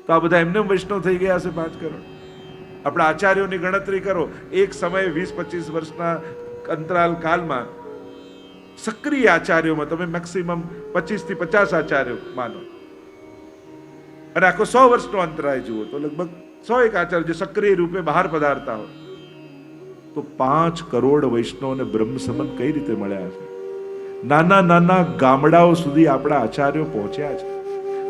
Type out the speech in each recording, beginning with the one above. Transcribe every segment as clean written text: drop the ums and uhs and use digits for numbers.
તો આ બધા એમને વૈષ્ણવ થઈ ગયા હશે 5 કરોડ. આપણા આચાર્યોની ગણતરી કરો, એક સમયે 20-25 વર્ષના અંતરાલ કાલમાં સક્રિય આચાર્યોમાં તમે મેક્સિમમ 25 થી 50 આચાર્યો માનો, અને આખો 100 વર્ષનો અંતરાય જુઓ તો લગભગ 101 આચાર્ય જે સક્રિય રૂપે બહાર પધારતા હોય, તો 5 કરોડ વૈષ્ણવને બ્રહ્મ સમન કઈ રીતે મળ્યા છે? નાના નાના ગામડાઓ સુધી આપણા આચાર્યો પહોંચ્યા છે.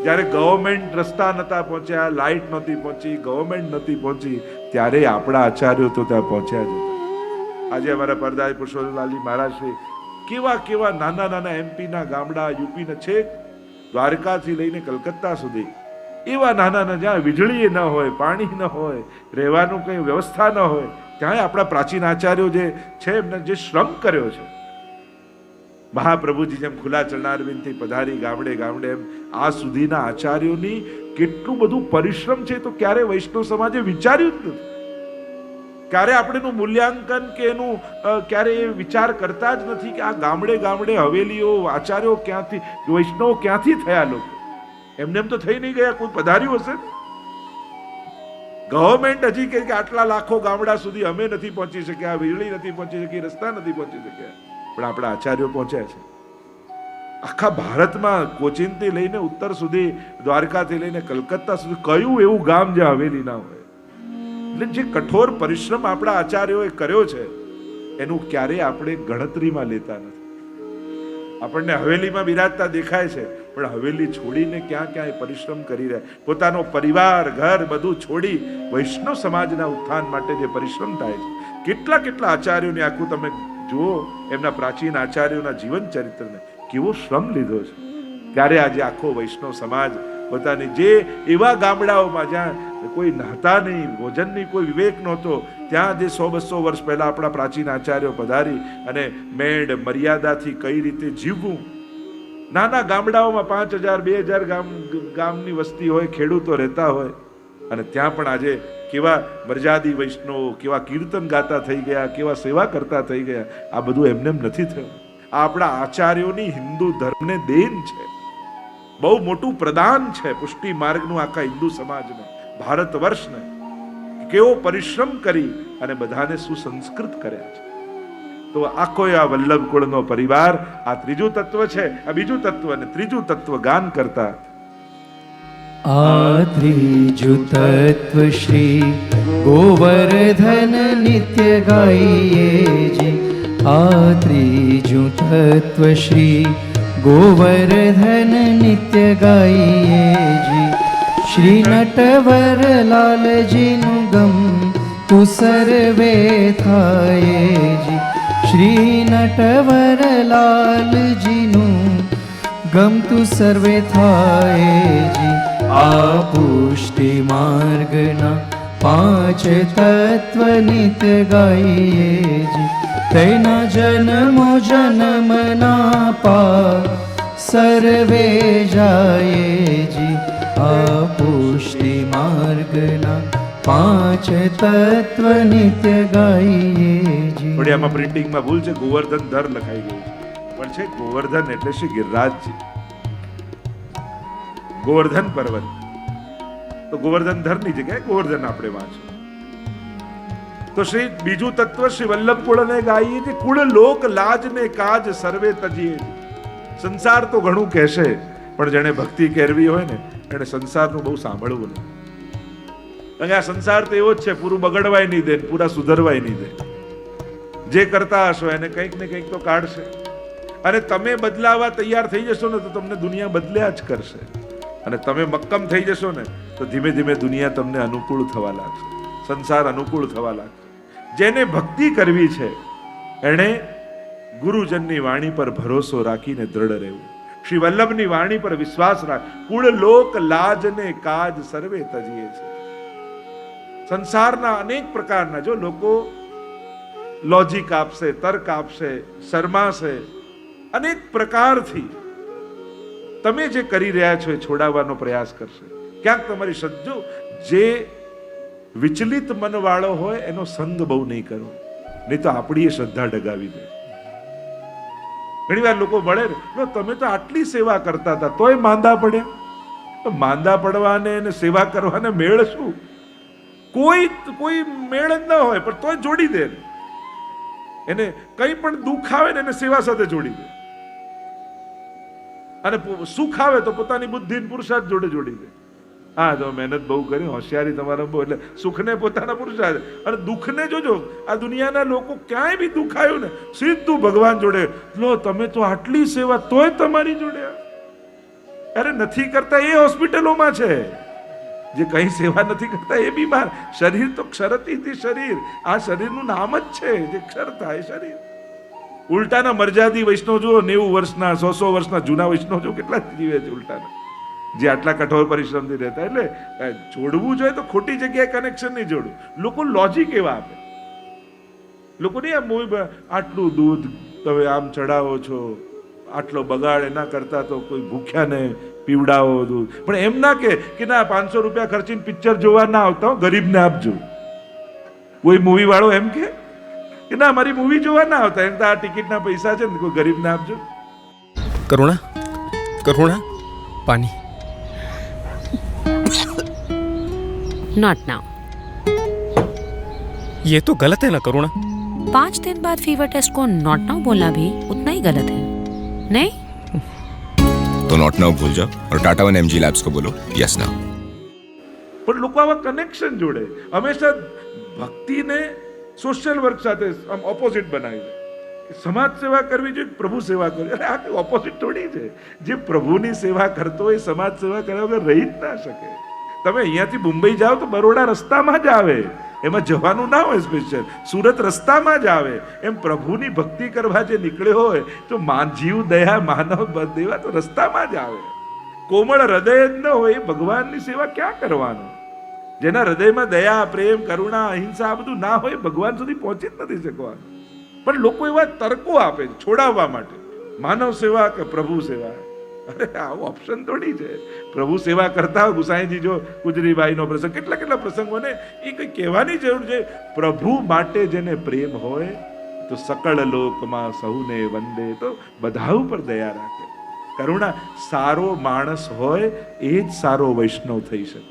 જ્યારે ગવર્મેન્ટ રસ્તા નતા પહોંચ્યા, લાઇટ નહોતી પહોંચી, ગવર્મેન્ટ નહોતી પહોંચી, ત્યારે આપણા આચાર્યો તો ત્યાં પહોંચ્યા જ હતા. આજે અમારા પરદાય પુરુષોત્તમલાલજી મહારાજ શ્રી કેવા કેવા નાના નાના એમપીના ગામડા, યુપીના છેક દ્વારકાથી લઈને કલકત્તા સુધી એવા નાના નાના જ્યાં વીજળી ન હોય, પાણી ન હોય, રહેવાનું કઈ વ્યવસ્થા ન હોય, ત્યાં આપણા પ્રાચીન આચાર્યો જે છે એમને જે શ્રમ કર્યો છે. મહાપ્રભુજી જેમ ખુલ્લા ચરણારવિંદથી પધારી ગામડે ગામડે, એમ આ સુધીના આચાર્યોની કેટલું બધું પરિશ્રમ છે, તો ક્યારે વૈષ્ણવ સમાજે વિચાર્યું જ નથી. ક્યારે આપણે એનું મૂલ્યાંકન કે એનું ક્યારે એ વિચાર કરતા જ નથી કે આ ગામડે ગામડે હવેલીઓ, આચાર્યો ક્યાંથી, વૈષ્ણવો ક્યાંથી થયા? લોકો એમને એમ તો થઈ નહીં ગયા, કોઈ પધાર્યું હશે. ગવર્મેન્ટ હજી કે આટલા લાખો ગામડા સુધી અમે નથી પહોંચી શક્યા, વીજળી નથી પહોંચી શકી, રસ્તા નથી પહોંચી શક્યા, પણ આપણા આચાર્યો પહોંચ્યા છે. આખા ભારતમાં કોચીનથી લઈને ઉત્તર સુધી, દ્વારકાથી લઈને કલકત્તા સુધી કયું એવું ગામ જ્યાં હવેલી ના હોય? એટલે જે કઠોર પરિશ્રમ આપણા આચાર્યોએ કર્યો છે એનું ક્યારેય આપણે ગણતરીમાં લેતા નથી. આપણને હવેલીમાં બિરાજતા દેખાય છે, પણ હવેલી છોડીને ક્યાં ક્યાં પરિશ્રમ કરી રહ્યા, પોતાનો પરિવાર, ઘર બધું છોડી વૈષ્ણવ સમાજના ઉત્થાન માટે જે પરિશ્રમ થાય છે. કેટલા કેટલા આચાર્યોને આખું તમે જુઓ, એમના પ્રાચીન આચાર્યોના જીવન ચરિત્રને કેવો શ્રમ લીધો છે. ત્યારે આજે આખો વૈષ્ણવ સમાજ પોતાની જે એવા ગામડાઓમાં જ્યાં કોઈ નહતા નહીં, ભોજનની કોઈ વિવેક નહોતો, ત્યાં જે 100-200 વર્ષ પહેલા આપણા પ્રાચીન આચાર્યો પધારી અને મેડ મર્યાદાથી કઈ રીતે જીવવું. નાના ગામડાઓમાં 5000-2000 ગામની વસ્તી હોય, ખેડૂતો રહેતા હોય, અને ત્યાં પણ આજે કેવા મર્યાદી વૈષ્ણવો, કેવા કીર્તન ગાતા થઈ ગયા, કેવા સેવા કરતા થઈ ગયા. આ બધું એમને નથી થયું. આ આપણા આચાર્યોની હિન્દુ ધર્મને દેન છે, બહુ મોટું પ્રદાન છે પુષ્ટિ માર્ગનું આખા હિન્દુ સમાજને, ભારત વર્ષને. કેવો પરિશ્રમ કરી અને બધાને સુસંસ્કૃત કર્યા છે. તો આખો આ વલ્લભ કુળનો પરિવાર, આ ત્રીજું તત્વ છે. આ બીજું તત્વ અને ત્રીજું તત્વ ગાન કરતા. આ ત્રીજું તત્વ શ્રી ગોવર્ધન નિત્ય ગાઈએ જી. આ ત્રીજું તત્વ શ્રી ગોવર્ધન નિત્ય ગાઈએ જી. શ્રી નટવર લાલજીનું ગમ તું સર્વે થાય જી. શ્રી નટવર લાલજીનું ગમતું સર્વે થાય જી. આ પુષ્ટિ માર્ગના 5 તત્વ નિત્ય ગાઈએ જી. તેના જન્મો જન્મના પાપ સર્વે જાય જી. આ પુષ્ટિ માર્ગના 5 તત્વ નિત્ય ગાઈએ જી. થોડી આમાં પ્રિન્ટિંગમાં ભૂલ છે, ગોવર્ધન ધર લખાઈ ગયું છે, પણ છે ગોવર્ધન એટલે શ્રી ગિરિરાજજી, ગોવર્ધન પર્વત. તો ગોવર્ધન ધર ની જગ્યાએ ગોવર્ધન આપણે વાંચો. તો શ્રી બીજું તત્વ શ્રી વલ્લભ કુળને ગાઈએ છે. કુળ લોક લાજ ને કાજ સર્વે તજીએ. સંસાર તો ઘણું કહેશે, પણ જેને ભક્તિ કરવી હોય ને એને સંસારનું બહુ સાંભળવું નહીં. અને આ સંસાર તો એવો જ છે, પૂરું બગડવાય નહીં દે, પૂરા સુધરવાય નહીં દે. જે કરતા હશો એને કંઈક ને કંઈક તો કાઢશે, અને તમે બદલાવા તૈયાર થઈ જશો ને તો તમને દુનિયા બદલ્યા જ કરશે. અને તમે મક્કમ થઈ જશો ને તો ધીમે ધીમે દુનિયા તમને અનુકૂળ થવા લાગશે, સંસાર અનુકૂળ થવા લાગશે. જેને ભક્તિ કરવી છે એણે ગુરુજનની વાણી પર ભરોસો રાખીને દ્રઢ રહેવું, શ્રી વલ્લભની વાણી પર વિશ્વાસ રાખ. કુળ લોક લાજ ને કાજ સર્વે તજીએ છે. સંસારના અનેક પ્રકારના જો લોકો લોજિક આપશે, તર્ક આપશે, શરમાશે, અનેક પ્રકારથી તમે જે કરી રહ્યા છો એ છોડાવવાનો પ્રયાસ કરશે. ક્યાંક તમારી સજ્જો જે વિચલિત મન વાળો હોય એનો સંગ બહુ નહીં કરો, નહીં તો આપણી એ શ્રદ્ધા ડગાવી દે. ઘણી વાર લોકો મળે ને, તમે તો આટલી સેવા કરતા હતા તોય માંદા પડ્યા, તો માંદા પડવાને અને સેવા કરવાને મેળ શું? કોઈ મેળ જ ન હોય, પણ તોય જોડી દે એને. કંઈ પણ દુઃખ આવે ને એને સેવા સાથે જોડી દે, અને સુખ આવે તો પોતાની બુદ્ધિ પુરુષાર્થ જોડે જોડી દે. હા, તો મહેનત બહુ કરી, હોશિયારી તમારા બહુ, એટલે સુખને પોતાના પુરુષાર્થ, અને દુઃખને જોજો. આ દુનિયાના લોકો ક્યાંય બી દુઃખ આવ્યું ને સીધું ભગવાન જોડે, લો તમે તો આટલી સેવા તોય તમારી જોડે. અરે નથી કરતા એ હોસ્પિટલોમાં છે, જે કઈ સેવા નથી કરતા એ બીમાર. શરીર તો ક્ષરતી શરીર, આ શરીરનું નામ જ છે જે ક્ષર થાય શરીર. ઉલટાના મરજાદી વૈષ્ણવ જુઓ, 90 વર્ષના 100 વર્ષના જૂના વૈષ્ણવ જો કેટલા જીવે છે ઉલટાના, જે આટલા કઠોર પરિશ્રમથી રહેતા. એટલે જોડવું જોઈએ તો ખોટી જગ્યાએ કનેક્શન નહીં જોડવું. લોકો લોજિક એવા આપે, લોકો નહીં આટલું દૂધ તમે આમ ચડાવો છો, આટલો બગાડ, એના કરતા તો કોઈ ભૂખ્યાને પીવડાવો દૂધ. પણ એમ ના કે ના 500 રૂપિયા ખર્ચીને પિક્ચર જોવા ના આવતા હો, ગરીબને આપજો. કોઈ મૂવી વાળો એમ કે ના મારી મૂવી જોવા ના આવતા, એમ તો આ ટિકિટના પૈસા છે ને કોઈ ગરીબને આપજો. करुणा करुणा पानी. Not now. ये तो गलत है ना करुणा. 5 दिन बाद फीवर टेस्ट को नॉट नाउ बोलना भी उतना ही गलत है, नहीं? तो नॉट नाउ भूल जाओ और टाटा वन एमजी लैब्स को बोलो यस नाउ. પણ લોકો આવા કનેક્શન જોડે. હંમેશા ભક્તિને સોશિયલ વર્ક સાથે ઓપોઝિટ બનાવી દે. સમાજ સેવા કરવી જોઈએ, પ્રભુ સેવા કરવી. અરે આ ઓપોઝિટ થોડી છે. જે પ્રભુની સેવા કરતો હોય સમાજ સેવા કર્યા વગર રહી જ ના શકે. તમે અહીંયાથી મુંબઈ જાઓ તો બરોડા રસ્તામાં જ આવે, એમાં જવાનું ના હોય સ્પેશિયલ. સુરત રસ્તામાં જ આવે. એમ પ્રભુની ભક્તિ કરવા જે નીકળ્યો હોય તો જીવ દયા માનવ દેવા તો રસ્તામાં જ આવે. કોમળ હૃદય જ ન હોય એ ભગવાનની સેવા ક્યાં કરવાનું? જેના હૃદયમાં દયા, પ્રેમ, કરુણા, અહિંસા આ બધું ના હોય ભગવાન સુધી પહોંચી જ નથી શકવાનું. પણ લોકો એવા તર્કો આપે છોડાવવા માટે, માનવ સેવા કે પ્રભુ સેવા. અરે આવો ઓપ્શન થોડી છે. પ્રભુ સેવા કરતા હોય, ગુસાઈજી જો ગુજરીબાઈનો પ્રસંગ, કેટલા પ્રસંગો ને એ કઈ કહેવાની જરૂર છે. પ્રભુ માટે જેને પ્રેમ હોય તો સકળ લોકમાં સૌને વંદે, તો બધા ઉપર દયા રાખે, કરુણા. સારો માણસ હોય એ જ સારો વૈષ્ણવ થઈ શકે.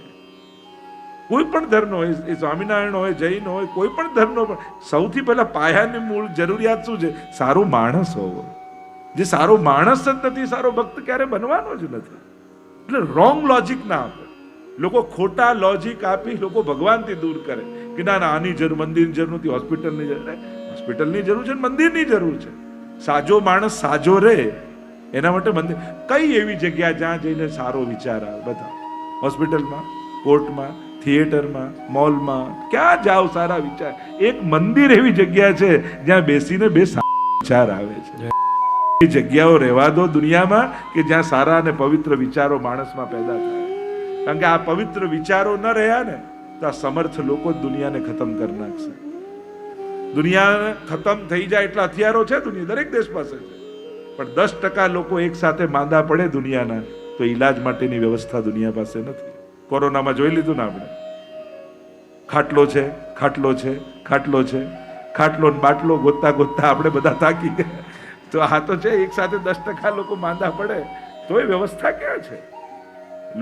કોઈ પણ ધર્મનો હોય, એ સ્વામિનારાયણ હોય, જૈન હોય, કોઈ પણ ધર્મનો, પણ સૌથી પહેલા પાયાની મૂળ જરૂરિયાત શું છે? સારો માણસ હોવો. જે સારો માણસ જ નથી, સારો ભક્ત ક્યારે બનવાનો જ નથી. એટલે રોંગ લોજિક ના આપે. લોકો ખોટા લોજિક આપી લોકો ભગવાનથી દૂર કરે કે ના ના આની જરૂર, મંદિરની જરૂર નથી, હોસ્પિટલની જરૂર. હોસ્પિટલની જરૂર છે, મંદિરની જરૂર છે. સાજો માણસ સાજો રહે એના માટે મંદિર. કઈ એવી જગ્યા જ્યાં જઈને સારો વિચાર આવે? બધા હોસ્પિટલમાં, કોર્ટમાં, થિયેટરમાં, મોલમાં, ક્યાં જાઓ સારા વિચાર? એક મંદિર એવી જગ્યા છે જ્યાં બેસીને બે વિચાર આવે છે. એ જગ્યાઓ રહેવા દો દુનિયામાં કે જ્યાં સારા અને પવિત્ર વિચારો માણસમાં પેદા થાય. કારણ કે આ પવિત્ર વિચારો ન રહ્યા ને તો આ સમર્થ લોકો જ દુનિયાને ખતમ કરી નાખશે. દુનિયા ખતમ થઈ જાય એટલા હથિયારો છે દુનિયા, દરેક દેશ પાસે છે. પણ 10% લોકો એક સાથે માંદા પડે દુનિયાના તો ઈલાજ માટેની વ્યવસ્થા દુનિયા પાસે નથી. કોરોનામાં જોઈ લીધું ને આપણે, ખાટલો છે, ખાટલો છે, ખાટલો છે, ખાટલો બાટલો ગોતતા ગોતતા આપણે બધા થાકી ગયા. તો આ તો છે, એક સાથે 10% લોકો માંદા પડે તો એ વ્યવસ્થા ક્યાં છે?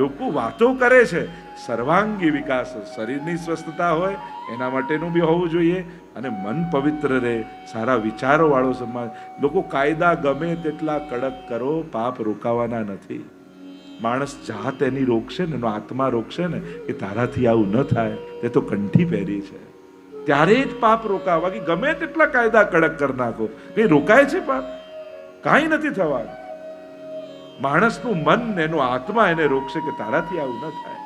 લોકો વાતો કરે છે, સર્વાંગી વિકાસ, શરીરની સ્વસ્થતા હોય એના માટેનું બી હોવું જોઈએ, અને મન પવિત્ર રહે, સારા વિચારો વાળો સમાજ. લોકો કાયદા ગમે તેટલા કડક કરો, પાપ રોકાવાના નથી. માણસ જાત એની રોકશે ને, એનો આત્મા રોકશે ને કે તારાથી આવું ન થાય, તે તો કંઠી પહેરી છે, ત્યારે જ પાપ રોકાવા. કે ગમે તેટલા કાયદા કડક કરી નાખો, કઈ રોકાય છે પાપ? કાંઈ નથી થવાનું. માણસનું મન, એનો આત્મા એને રોકશે કે તારાથી આવું ન થાય,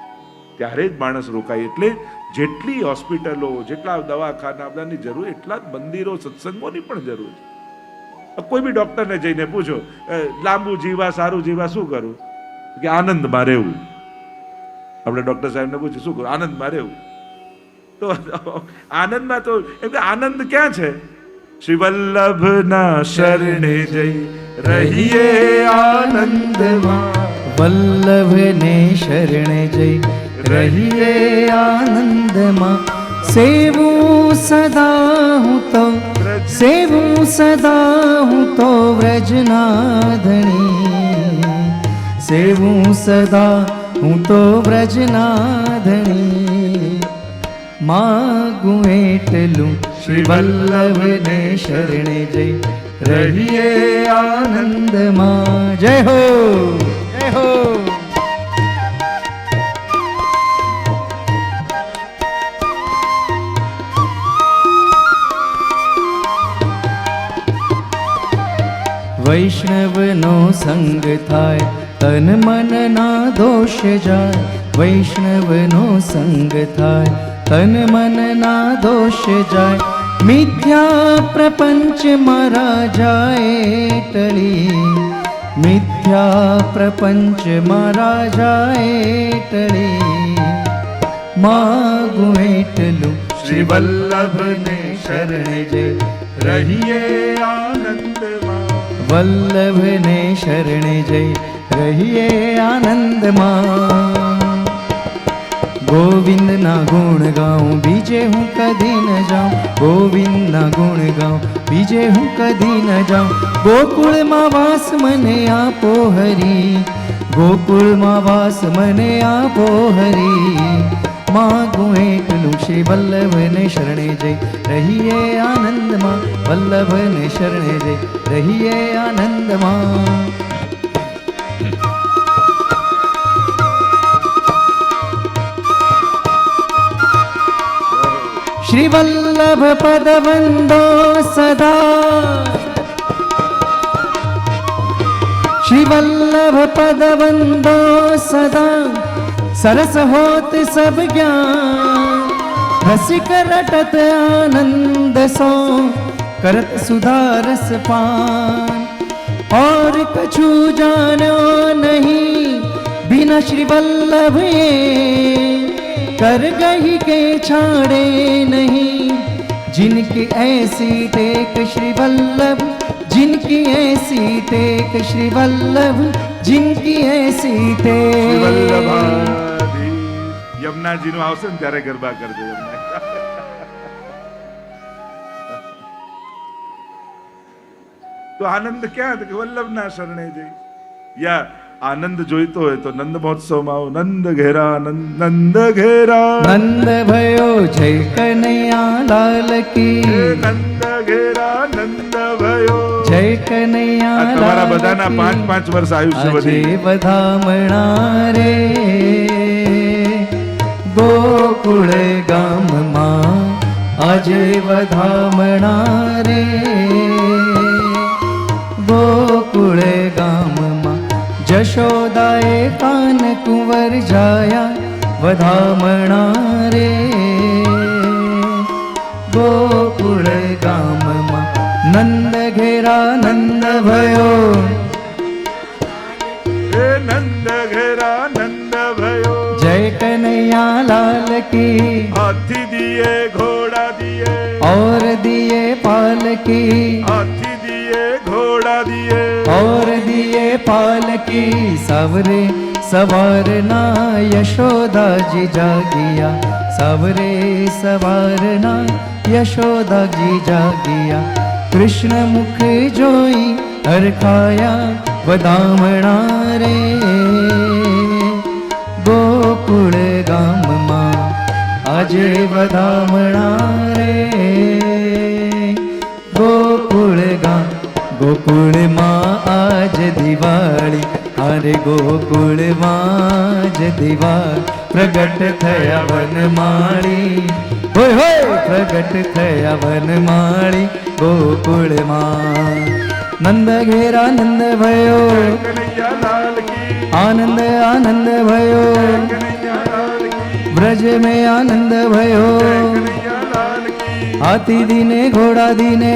ત્યારે જ માણસ રોકાય. એટલે જેટલી હોસ્પિટલો, જેટલા દવાખાના બધાની જરૂર, એટલા જ મંદિરો, સત્સંગોની પણ જરૂર છે. કોઈ બી ડોક્ટરને જઈને પૂછો, લાંબુ જીવા, સારું જીવા, શું કરું? કે આનંદમાં રહેવું. આપણે ડોક્ટર સાહેબને પૂછ્યું શું કરું? આનંદમાં રહેવું. તો આનંદમાં તો એમ કે આનંદ ક્યાં છે? શ્રી વલ્લભના શરણે જઈ રહીએ આનંદમાં. વલ્લભને શરણે જઈ રહીએ આનંદમાં. સેવું સદા હું તો, સેવું સદા હું તો વ્રજના ધણી. સેવું સદા હું તો વ્રજના ધણી માગું એટલું શ્રી વલ્લભને શરણે જઈ રહીએ આનંદમાં. જય હો જય હો. વૈષ્ણવનો સંગ થાય તન મન ના દોષ જાય. વૈષ્ણવનો સંગ થાય તન મન ના દોષ જાય. મિથ્યા પ્રપંચ મારા જાય ટળી. મિથ્યા પ્રપંચ મારા જાય ટળી. માગું એટલું શ્રી વલ્લભને શરણે જઈ રહીએ આનંદમાં. વલ્લભને શરણે જઈ રહીએ આનંદમાં. ગોવિંદના ગુણ ગાઉં બીજે હું કદી ન જાઉં. ગોવિંદના ગુણ ગાઉં બીજે હું કદી ન જાઉં. ગોકુળમાં વાસ મને આપો હરી. ગોકુળમાં વાસ મને આપો હરી. માગું એટલું શ્રી વલ્લભને શરણે જઈ રહીએ આનંદમાં. વલ્લભને શરણે જઈ રહીએ આનંદમાં. શ્રી વલ્લભ પદ વંદો સદા. શ્રી વલ્લભ પદ વંદો સદા. સરસ હોત સબ જ્ઞાન રસિક રટત આનંદ સો करत सुधारस पान और कछु जानो नहीं बिना श्री वल्लभ कर गही के छाड़े नहीं जिनकी ऐसी टेक श्री वल्लभ जिनकी ऐसी टेक श्री वल्लभ जिनकी ऐसी टेक યમુનાજી નું આવશે ને ત્યારે ગરબા કરજો યમુના તો આનંદ ક્યાં કે વલ્લભના શરણે જઈ યા આનંદ જોઈતો હોય તો નંદ મહોત્સવમાં આવો નંદ ઘેરા નંદ ઘેરા નંદ ભયો જય કનૈયા લાલ કી નંદ ઘેરા નંદ ભયો જય કનૈયા તમારા બધાના 5-5 વર્ષ આયુષ્ય વધી વધામણા રે ગોકુળ ગામમાં આજે વધામણા રે ગોકુળ ગામમાં જશોદાએ કાન કુંવર જાયા વધામણા રે ગોકુળ ગામમાં નંદ ઘેરા નંદ ભયો એ નંદ ઘેરા નંદ ભયો જય કનૈયા લાલ કી હાથી દિए ઘોડા દિए और दिए पालकी हाथी दिए घोड़ा दिए और दिए पालकी सवरे सवारना यशोदा जी जागिया सवरे सवारना यशोदा जी जागिया कृष्ण मुख जोई हरखाया વધામણા રે ગોકુળ ગામમાં આજે વધામણા રે ગોકુળમાં આજ દિવાળી અરે ગોકુળમાં જ દિવાળી પ્રગટ થયા વનમાળી હોય હોય પ્રગટ થયા વનમાળી ગોકુળમાં નંદ ઘેરા નંદ ભયો કનૈયા લાલ કી આનંદ આનંદ ભયો કનૈયા લાલ કી ब्रज में आनंद भयो कन्हैया लाल की हाथी दीने घोड़ा दीने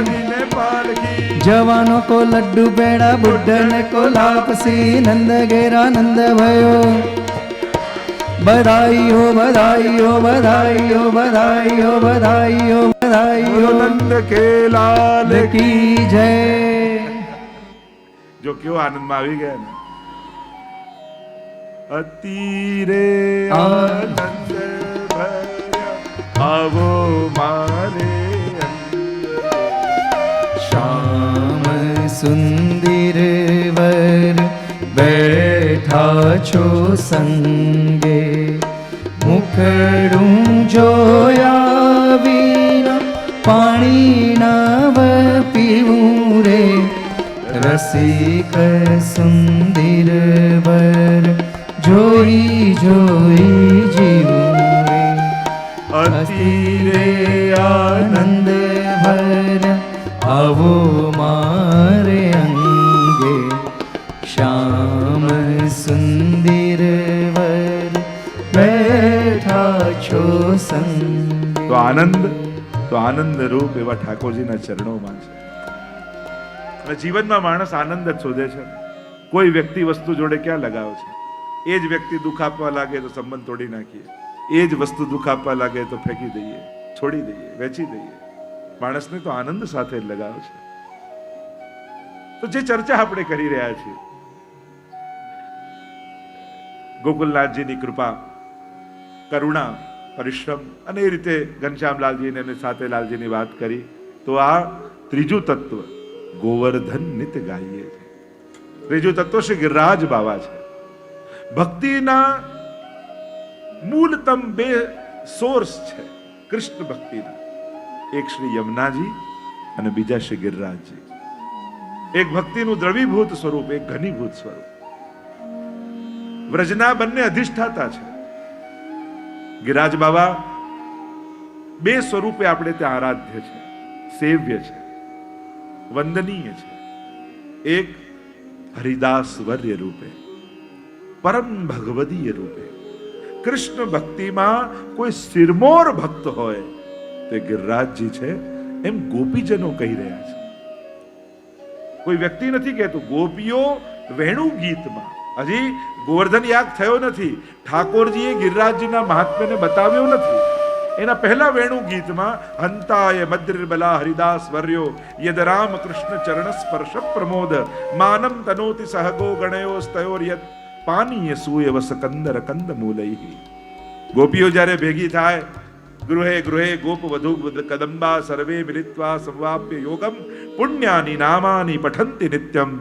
दीने पालकी जवानों को लड्डू पेड़ा बुढ़न को लापसी नंद घेरा नंद भयो बधाई हो बधाई हो बधाई हो बधाई हो बधाई हो बधाई हो नंद के लाल की जय જો કેવો આનંદમાં આવી ગયા ને અતિરે આનંદ ભર્યા આવો મારે श्याम सुंदर वर बैठा છો સંગે મુખડું જોયા વિના પાણી નવ પીવું રે રસિક સુંદર વર જોઈ જોઈ જીવું રે અતિરે આનંદ ભર આવો મારે અંગે શ્યામ સુંદર વર બેઠા છો સંગે. તો આનંદ રૂપ એવા ઠાકોરજીના ચરણોમાં છે. અને જીવનમાં માણસ આનંદ જ શોધે છે. કોઈ વ્યક્તિ વસ્તુ જોડે ક્યાં લગાવ છે? એ જ વ્યક્તિ દુઃખ આપવા લાગે તો સંબંધ તોડી નાખીએ, એ જ વસ્તુ દુઃખ આપવા લાગે તો ફેંકી દઈએ, છોડી દઈએ, વેચી દઈએ. માણસને તો આનંદ સાથે જ લગાવ છે. તો જે ચર્ચા આપણે કરી રહ્યા છીએ, ગોકુલનાથજીની કૃપા, કરુણા, પરિશ્રમ અને એ રીતે ઘનશ્યામલાલજી અને સાથે લાલજીની વાત કરી. તો આ ત્રીજું તત્વ ગોવર્ધન નિત ગાઈએ છે. ત્રીજું તત્વ શ્રી ગિરિરાજ બાવા છે. ભક્તિના મૂળતમ બે સોર્સ છે કૃષ્ણ ભક્તિના. એક શ્રી યમુનાજી અને બીજા શ્રી ગિરિરાજજી. એક ભક્તિનું દ્રવીભૂત સ્વરૂપ, એક ઘનીભૂત સ્વરૂપ. વ્રજના બંને અધિષ્ઠાતા છે. ગિરિરાજ બાવા બે સ્વરૂપે આપણે ત્યાં આરાધ્ય છે, સેવ્ય છે, વંદનીય છે. એક હરિદાસ વર્ય રૂપે, પરમ ભગવદીય રૂપે. કૃષ્ણ ભક્તિમાં કોઈ સિરમોર ભક્ત હોય તે ગિરિરાજજી છે એમ ગોપીજનો કહી રહ્યા છે. કોઈ વ્યક્તિ નથી કહેતું. ગોપીઓ વેણુ ગીતમાં, હજી ગોવર્ધન યાગ થયો નથી, ઠાકોરજીએ ગિરિરાજજીના મહાત્મ્યને બતાવ્યો નથી, એના પહેલા વેણુ ગીતમાં હંતાય મદ્રિર્બલા હરિદાસ વર્યો યદ રામ કૃષ્ણ ચરણ સ્પર્શ પ્રમોદ માનમ તનોતિ સહગો ગણયો સ્તયોર યદ પાનીય સૂય વસકંદર કંદ મૂલૈ. ગોપીઓ જ્યારે ભેગી થાય, ગૃહે ગૃહે ગોપ વધુ કદંબા સર્વે મિલિત્વા સંવાપ્ય યોગમ પુણ્યાની નામાની પઠંતિ નિત્યમ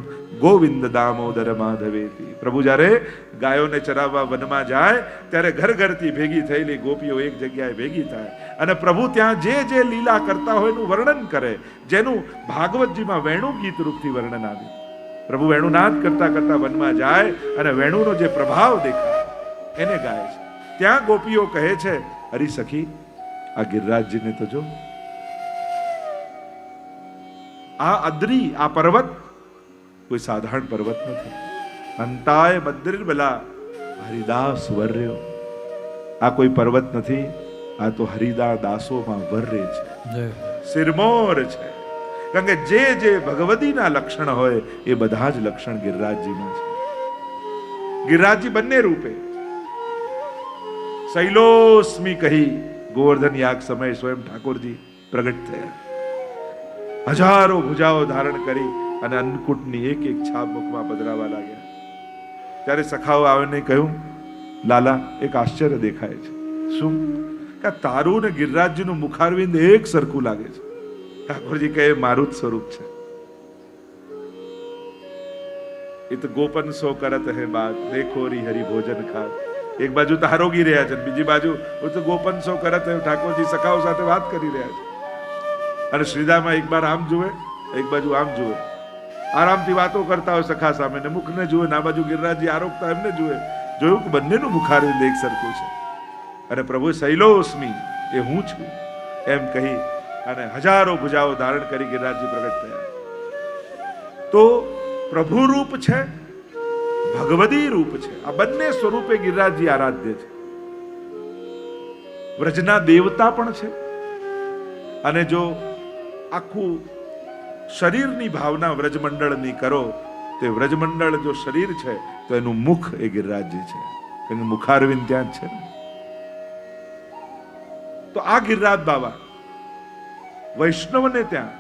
ગોવિંદ દામોદર માધવેતી. પ્રભુ જ્યારે ગાયોને ચરાવવા વનમાં જાય ત્યારે ઘર ઘરથી ભેગી થયેલી ગોપીઓ એક જગ્યાએ ભેગી થાય અને પ્રભુ ત્યાં જે જે લીલા કરતા હોય એનું વર્ણન કરે, જેનું ભાગવતજીમાં વેણુ ગીત રૂપથી વર્ણન આવ્યું. પ્રભુ વેણુનાદ કરતા કરતા વનમાં જાય અને વેણુનો જે પ્રભાવ દેખાય એને ગાય છે. ત્યાં ગોપીઓ કહે છે, હરી સખી, આ ગિરિરાજજીને તો જો, આ અદ્રી, આ પર્વત કોઈ સાધારણ પર્વત નથી. અંતાય મદ્રિર્બલા હરિદાસ વર્યો. આ કોઈ પર્વત નથી, આ તો હરિદા દાસોમાં વર્ય છે, સિરમોર છે. કારણ કે જે જે ભગવદીના લક્ષણ હોય એ બધા જ લક્ષણ ગિરિરાજજીમાં છે. ગિરિરાજજી બંને રૂપે શૈલોસ્મી કહી ગોવર્ધન યાગ સમયે સ્વયં ઠાકોરજી પ્રગટ થયા. હજારો ભુજાઓ ધારણ કરી અને અન્નકૂટની એક એક છાપ મુખમાં પધરાવા લાગ્યા. ત્યારે સખાઓ આવીને કહ્યું, લાલા, એક આશ્ચર્ય દેખાય છે. શું? કે તારું ને ગિરિરાજજીનું મુખારવિંદ એક સરખું લાગે છે. ઠાકોરજી કહે, મારું જ સ્વરૂપ છે. એ તો ગોપન સો કરત હે બાત, દેખો રી હરિ ભોજન ખાત. એક બાજુ તો આરોગી રહ્યા છે, બીજી બાજુ તો ગોપન સો કરત હે. ઠાકોરજી સખાઓ સાથે વાત કરી રહ્યા છે અને શ્રીદામાં એક બાર આમ જુએ, એક બાજુ આમ જુએ, આરામથી વાતો કરતા હોય સખા સામે, ને મુખને જુએ, ના બાજુ ગિરિરાજજી આરોગતા એમને જુએ. જોયું કે બંનેનું મુખારવિંદ એક સરખું છે. અને પ્રભુ શૈલોસ્મી, એ હું છું એમ કહી અને હજારો ભુજાઓ ધારણ કરી ગિરિરાજજી પ્રગટ થયા. તો પ્રભુ રૂપ છે, ભગવદી રૂપ છે. આ બંને સ્વરૂપે ગિરિરાજજી આરાધ્ય છે. વ્રજના દેવતા પણ છે. અને જો આખું શરીરની ભાવના વ્રજમંડળની કરો, તે વ્રજમંડળ જો શરીર છે તો એનું મુખ એ ગિરિરાજજી છે. એનું મુખારવિંદ ત્યાં જ છે. તો આ ગિરિરાજ બાબા વૈષ્ણવને ત્યાં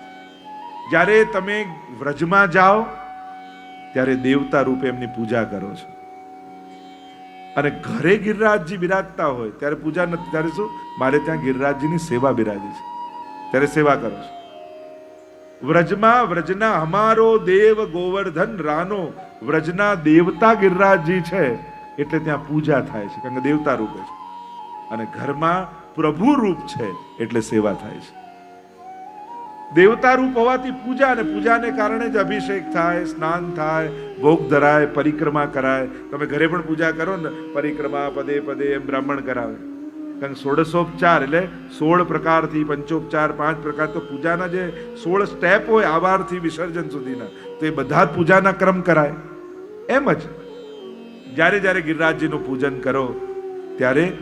જ્યારે તમે વ્રજમાં જાઓ ત્યારે દેવતા રૂપે એમની પૂજા કરો છો, અને ઘરે ગિરિરાજજી બિરાજતા હોય ત્યારે પૂજા નથી. ત્યારે શું? મારે ત્યાં ગિરિરાજજીની સેવા બિરાજી છે, ત્યારે સેવા કરો છો. વ્રજમાં વ્રજના હમારો દેવ ગોવર્ધન રાનો, વ્રજના દેવતા ગિરિરાજજી છે એટલે ત્યાં પૂજા થાય છે, કારણ કે દેવતા રૂપે છે. અને ઘરમાં પ્રભુ રૂપ છે એટલે સેવા થાય છે. દેવતા રૂપ હોવાથી પૂજા, અને પૂજાને કારણે જ અભિષેક થાય, સ્નાન થાય, ભોગ ધરાય, પરિક્રમા કરાય. તમે ઘરે પણ પૂજા કરો ને, પરિક્રમા પદે પદે એમ બ્રાહ્મણ કરાવે. કારણ કે 16 એટલે 16 પ્રકારથી, પંચોપચાર 5 પ્રકાર, તો પૂજાના જે 16 સ્ટેપ હોય આવારથી વિસર્જન સુધીના, તો એ બધા જ પૂજાના ક્રમ કરાય. એમ જ જ્યારે જ્યારે ગિરિરાજજીનું પૂજન કરો ત્યારે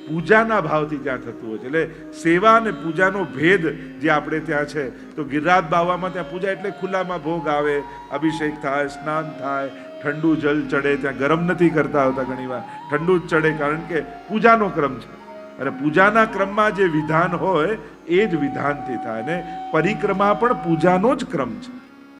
પૂજાના ભાવથી ત્યાં થતું હોય છે. એટલે સેવા અને પૂજાનો ભેદ જે આપણે ત્યાં છે, તો ગિરિરાજ બાવામાં ત્યાં પૂજા એટલે ખુલ્લામાં ભોગ આવે, અભિષેક થાય, સ્નાન થાય, ઠંડુ જલ ચડે. ત્યાં ગરમ નથી કરતા હોતા, ઘણીવાર ઠંડુ જ ચડે, કારણ કે પૂજાનો ક્રમ છે. અને પૂજાના ક્રમમાં જે વિધાન હોય એ જ વિધાનથી થાય. અને પરિક્રમા પણ પૂજાનો જ ક્રમ છે.